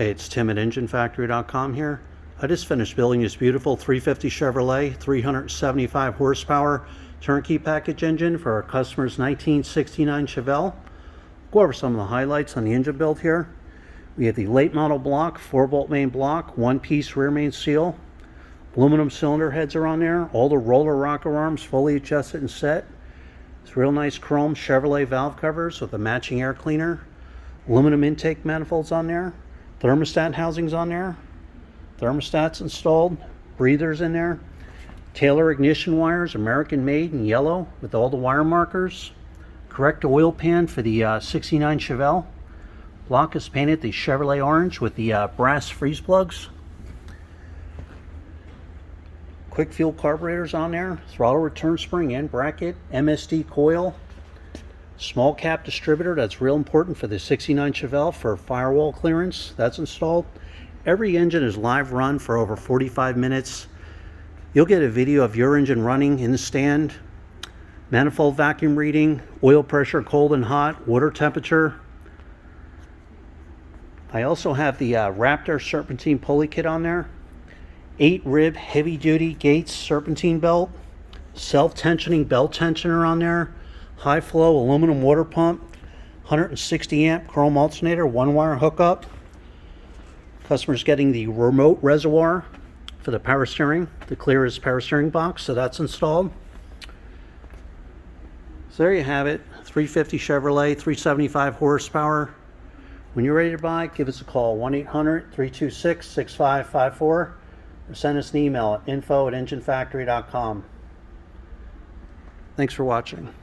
Hey, it's Tim at enginefactory.com here. I just finished building this beautiful 350 Chevrolet 375 horsepower turnkey package engine for our customer's 1969 Chevelle. Go over some of the highlights on the engine build here. We have the late model block, 4-bolt main block, 1-piece rear main seal. Aluminum cylinder heads are on there. All the roller rocker arms fully adjusted and set. It's real nice chrome Chevrolet valve covers with a matching air cleaner. Aluminum intake manifolds on there. Thermostat housings on there. Thermostats installed. Breathers in there. Taylor ignition wires, American made in yellow with all the wire markers. Correct oil pan for the 69 Chevelle. Block is painted the Chevrolet orange with the brass freeze plugs. Quick fuel carburetors on there. Throttle return spring and bracket. MSD coil. Small cap distributor, that's real important for the 69 Chevelle for firewall clearance. That's installed. Every engine is live run for over 45 minutes. You'll get a video of your engine running in the stand. Manifold vacuum reading, oil pressure, cold and hot, water temperature. I also have the Raptor serpentine pulley kit on there. 8-rib heavy duty Gates serpentine belt. Self-tensioning belt tensioner on there. High flow aluminum water pump, 160 amp chrome alternator, 1-wire hookup. Customer's getting the remote reservoir for the power steering to clear his power steering box, so that's installed. So there you have it, 350 Chevrolet, 375 horsepower. When you're ready to buy, give us a call, 1-800-326-6554, or send us an email at info@enginefactory.com. Thanks for watching.